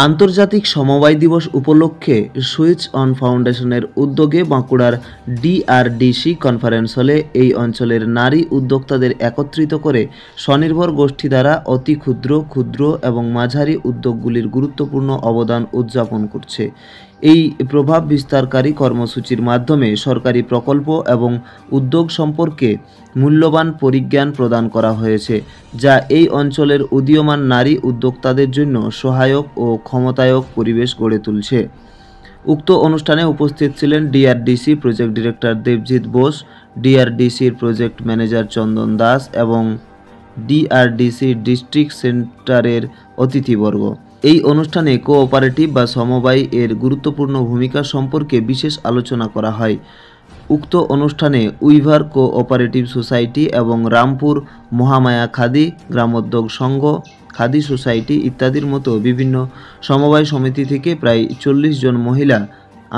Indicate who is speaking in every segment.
Speaker 1: আন্তর্জাতিক সমবায় দিবস উপলক্ষে সুইচ অন ফাউন্ডেশনের উদ্যোগে বাঁকুড়ার ডিআরডিসি কনফারেন্স হলে এই অঞ্চলের নারী উদ্যোক্তাদের একত্রিত করে স্বনির্ভর গোষ্ঠী দ্বারা অতি ক্ষুদ্র ক্ষুদ্র এবং মাঝারি উদ্যোগগুলির গুরুত্বপূর্ণ অবদান উদযাপন করছে। এই প্রভাব বিস্তারকারী কর্মসূচির মাধ্যমে সরকারি প্রকল্প এবং উদ্যোগ সম্পর্কে মূল্যবান পরিজ্ঞান প্রদান করা হয়েছে, যা এই অঞ্চলের উদীয়মান নারী উদ্যোক্তাদের জন্য সহায়ক ও ক্ষমতায়ক পরিবেশ গড়ে তুলছে। উক্ত অনুষ্ঠানে উপস্থিত ছিলেন DRDC project director Debjit Bose, ডিআরডিসির প্রজেক্ট ম্যানেজার চন্দন দাস এবং ডিআরডিসি ডিস্ট্রিক্ট সেন্টারের অতিথিবর্গ। এই অনুষ্ঠানে কোঅপারেটিভ বা সমবায় এর গুরুত্বপূর্ণ ভূমিকা সম্পর্কে বিশেষ আলোচনা করা হয়। উক্ত অনুষ্ঠানে উইভার কোঅপারেটিভ সোসাইটি এবং রামপুর মহামায়া খাদি গ্রামোদ্যোগ সংঘ, খাদি সোসাইটি ইত্যাদির মতো বিভিন্ন সমবায় সমিতি থেকে প্রায় 40 জন মহিলা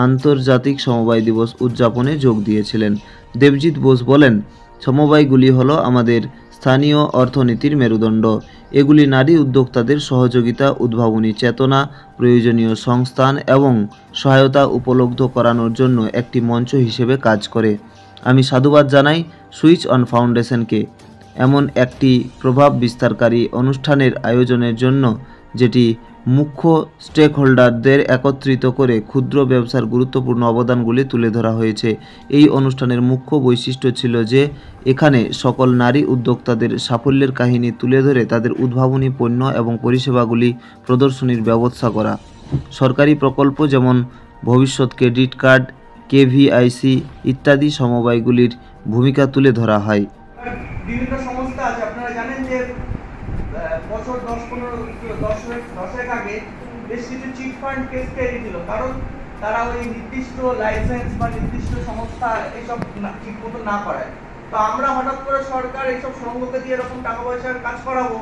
Speaker 1: আন্তর্জাতিক সমবায় দিবস উদযাপনে যোগ দিয়েছিলেন। দেবজিৎ বোস বলেন, সমবায়গুলি হলো আমাদের স্থানীয় অর্থনীতির মেরুদণ্ড। এগুলি নারী উদ্যোক্তাদের সহযোগিতা, উদ্ভাবনী চেতনা, প্রয়োজনীয় সংস্থান এবং সহায়তা উপলব্ধ করানোর জন্য একটি মঞ্চ হিসেবে কাজ করে। আমি সাধুবাদ জানাই সুইচ অন ফাউন্ডেশনকে এমন একটি প্রভাব বিস্তারকারী অনুষ্ঠানের আয়োজনের জন্য, যেটি মুখ্য স্টেকহোল্ডারদের একত্রিত করে ক্ষুদ্র ব্যবসার গুরুত্বপূর্ণ অবদানগুলি তুলে ধরা হয়েছে। এই অনুষ্ঠানের মুখ্য বৈশিষ্ট্য ছিল যে এখানে সকল নারী উদ্যোক্তাদের সাফল্যের কাহিনী তুলে ধরে তাদের উদ্ভাবনী পণ্য এবং পরিষেবাগুলি প্রদর্শনীর ব্যবস্থা করা। সরকারি প্রকল্প যেমন ভবিষ্যৎ ক্রেডিট কার্ড, কেভিআইসি ইত্যাদি সমবায়গুলির ভূমিকা তুলে ধরা হয়।
Speaker 2: বিভিন্ন সংস্থা আছে, আপনারা জানেন যে বছর 10-15 আগে বেশ কিছু চিট ফান্ড কেস তৈরি ছিল, কারণ তারা ওই নির্দিষ্ট লাইসেন্স বা নির্দিষ্ট সংস্থা এইসব ঠিক মতো না করায়। তো আমরা হঠাৎ করে সরকার এইসব সংঘকে দিয়ে এরকম টাকা পয়সার কাজ করাবো,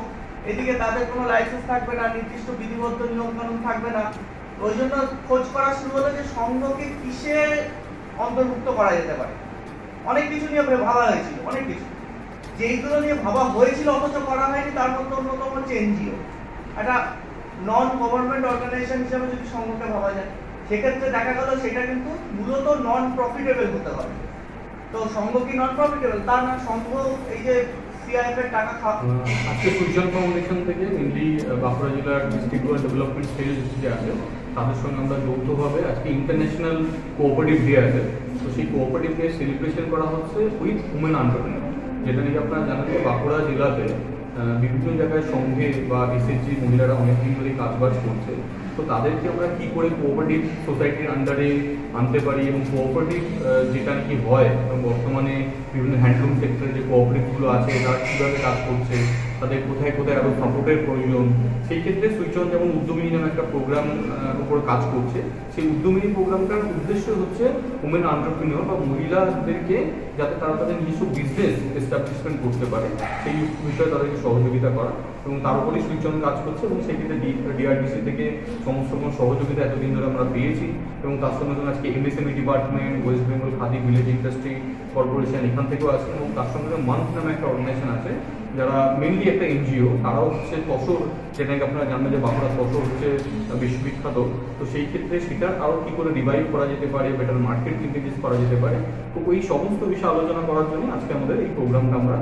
Speaker 2: এদিকে তাদের কোনো লাইসেন্স থাকবে না, নির্দিষ্ট বিধিবদ্ধ নিয়ম কানুন থাকবে না। ওই জন্য খোঁজ করা শুরু হলো যে সংঘকে কিসে অন্তর্ভুক্ত করা যেতে পারে। অনেক কিছু নিয়ে ভাবা হয়েছিল, অনেক কিছু যেইগুলো নিয়ে ভাবা হয়েছিল অথচ করা হয়নি, তার মধ্যে অন্যতম হচ্ছে এনজিও। একটা নন গভর্নমেন্ট অর্গানাইজেশন হিসেবে যদি সংঘকে ভাবা যায়, সেক্ষেত্রে দেখা গেল সেটা কিন্তু মূলত নন প্রফিটেবল হতে হবে। তো সংঘ কি নন প্রফিটেবল? তা না, সংঘ এই যে সিআইএফ এর টাকা
Speaker 3: আজকে সুইচ অন ফাউন্ডেশন থেকে মেনলি বাঁকুড়া জেলার ডিস্ট্রিক্ট ডেভেলপমেন্ট সেল যে আছে তাদের সঙ্গে আমরা যৌথভাবে আজকে ইন্টারন্যাশনাল কোঅপারেটিভ ডে আছে। তো সেই কোঅপারেটিভ ডে সেলিব্রেশন করা হচ্ছে উইথ উমেন এন্টারপ্রেনার, যেটা নিয়ে আপনারা জানেন যে বাঁকুড়া জেলাতে বিভিন্ন জায়গায় সংঘে বা এসএসজি মহিলারা অনেকদিন ধরে কাজবাজ করছে। তো তাদেরকে আমরা কী করে কোঅপারেটিভ সোসাইটির আন্ডারে আনতে পারি এবং কোঅপারেটিভ যেটা নাকি হয় এবং বর্তমানে বিভিন্ন হ্যান্ডলুম সেক্টরে যে কোঅপারেটিভগুলো আছে তারা কীভাবে কাজ করছে, তাদের কোথায় কোথায় আরও সাপোর্টের প্রয়োজন, সেই ক্ষেত্রে সুইচ অন যেমন উদ্যমিনী নামে একটা প্রোগ্রাম উপর কাজ করছে। সেই উদ্যমিনী প্রোগ্রামটার উদ্দেশ্য হচ্ছে উমেন এন্টারপ্রেনিউর বা মহিলাদেরকে যাতে তারা তাদের নিজস্ব বিজনেস এস্টাবলিশমেন্ট করতে পারে সেই বিষয়ে তাদেরকে সহযোগিতা করা, এবং তার উপরেই সুইচ অন কাজ করছে। এবং সেই ক্ষেত্রে ডিআরডিসি থেকে সমস্ত রকম সহযোগিতা এতদিন ধরে আমরা পেয়েছি, এবং তার সঙ্গে সঙ্গে আজকে MSME department, West Bengal khadi village industry corporation এখান থেকেও আছে, এবং তার সঙ্গে মান্থ নামে একটা অর্গানাইজেশন আছে যারা মেনলি একটা এনজিও, তারাও হচ্ছে তসর, যেটাকে আপনারা জানবেন যে বাঁকুড়া তসর হচ্ছে বিশ্ববিখ্যাত। তো সেই ক্ষেত্রে সেটা আরও কী করে রিভাইভ করা যেতে পারে, বেটার মার্কেট ইন্ট্রোডিউস করা যেতে পারে, তো ওই সমস্ত বিষয়ে আলোচনা করার জন্য আজকে আমাদের এই প্রোগ্রামটা আমরা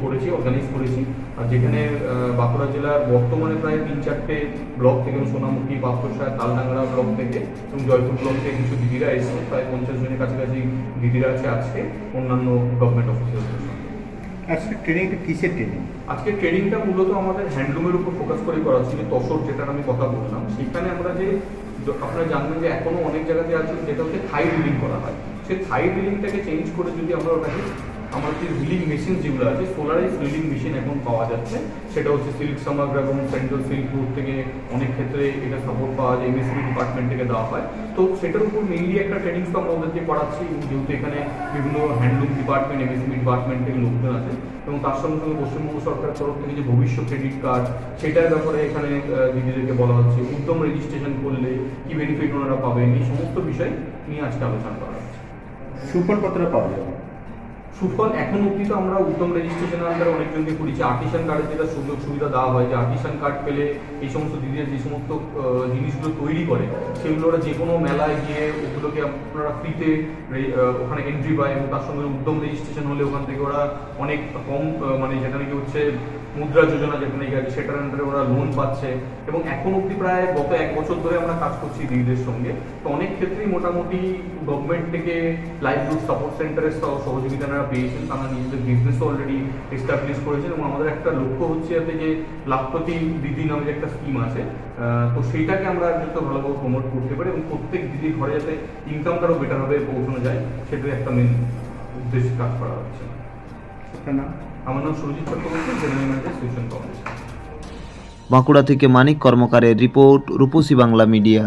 Speaker 3: করেছি, অর্গানাইজ করেছি। আর যেখানে বাঁকুড়া জেলার বর্তমানে প্রায় 3-4টে ব্লক থেকে, সোনামুখী, পাথরসায়, তালডাংরা ব্লক থেকে এবং জয়পুর ব্লক থেকে কিছু দিদিরা এসেছে, প্রায় 50 জনের কাছাকাছি দিদিরা আছে আজকে অন্যান্য গভর্নমেন্ট অফিসারদের সঙ্গে।
Speaker 4: আজকে ট্রেনিংটা কিসের ট্রেনিং?
Speaker 3: আজকে ট্রেনিংটা মূলত আমাদের হ্যান্ডলুমের উপর ফোকাস করে করা হচ্ছে। যে তসর যেটার আমি কথা বললাম, সেখানে আমরা যে আপনারা জানবেন যে এখনো অনেক জায়গাতে আছে যেটা হচ্ছে থাই রিলিং করা হয়, সেই থাই রিলিংটাকে চেঞ্জ করে যদি আমরা ওটাকে আমার যে রিলিং মেশিন যেগুলো আছে, সোলারাইজ রিলিং মেশিন এখন পাওয়া যাচ্ছে, সেটা হচ্ছে সিল্ক সামাগ্রা এবং সেন্ট্রাল সিল্ক রুট থেকে অনেক ক্ষেত্রে এটা সাপোর্ট পাওয়া যায়, এমএসএমই ডিপার্টমেন্ট থেকে দেওয়া হয়। তো সেটার উপর মেইনলি একটা ট্রেনিং তো আমরা ওদেরকে করাচ্ছি, যেহেতু এখানে বিভিন্ন হ্যান্ডলুম ডিপার্টমেন্ট, এমএসএমই ডিপার্টমেন্ট থেকে লোকজন আছে, এবং তার সঙ্গে সঙ্গে পশ্চিমবঙ্গ সরকারের তরফ থেকে যে ভবিষ্যৎ ক্রেডিট কার্ড, সেটার ব্যাপারে এখানে দিদিদেরকে বলা হচ্ছে, উদ্যম রেজিস্ট্রেশন করলে কি বেনিফিট ওনারা পাবেন, এই সমস্ত বিষয় নিয়ে আজকে আলোচনা করা হচ্ছে।
Speaker 4: সুফল কতটা পাওয়া যাবে?
Speaker 3: সুফল এখন অবধি তো আমরা উত্তম রেজিস্ট্রেশনের আন্ডারে অনেকজনকে করেছি। আর্টিসান কার্ডের যেটা সুযোগ সুবিধা দেওয়া হয়, যে আর্টিসান কার্ড পেলে এই সমস্ত দিদিরা যে সমস্ত জিনিসগুলো তৈরি করে সেগুলো ওরা যে কোনো মেলায় গিয়ে ওগুলোকে আপনারা ফ্রিতে ওখানে এন্ট্রি পায়, এবং তার সঙ্গে উদ্যম রেজিস্ট্রেশন হলে ওখান থেকে ওরা অনেক কম মানে যেটা নাকি হচ্ছে মুদ্রা যোজনা যেটা নাকি আছে সেটার আন্ডারে ওরা লোন পাচ্ছে। এবং এখন অবধি প্রায় গত 1 বছর ধরে আমরা কাজ করছি দিদিদের সঙ্গে। তো অনেক ক্ষেত্রেই মোটামুটি গভর্নমেন্ট থেকে লাইভলিহুড সাপোর্ট সেন্টারের সহযোগিতা তারা পেয়েছেন, তারা নিজেদের বিজনেসও অলরেডি এস্টাবলিশ করেছেন। এবং আমাদের একটা লক্ষ্য হচ্ছে যাতে যে লাখপতি দিদি নামে একটা স্কিম আছে, তো সেইটাকে আমরা যত ভালোভাবে প্রমোট করতে পারি এবং প্রত্যেক দিদির ঘরে যাতে ইনকামটারও বেটারভাবে পৌঁছানো যায়, সেটাই একটা মেন উদ্দেশ্যে কাজ করা হচ্ছে।
Speaker 4: আপনার নাম?
Speaker 3: আমার নাম Surajit Chakraborty, general manager switch foundation.
Speaker 1: Bankura থেকে মানিক কর্মকারের রিপোর্ট, রূপসী বাংলা মিডিয়া।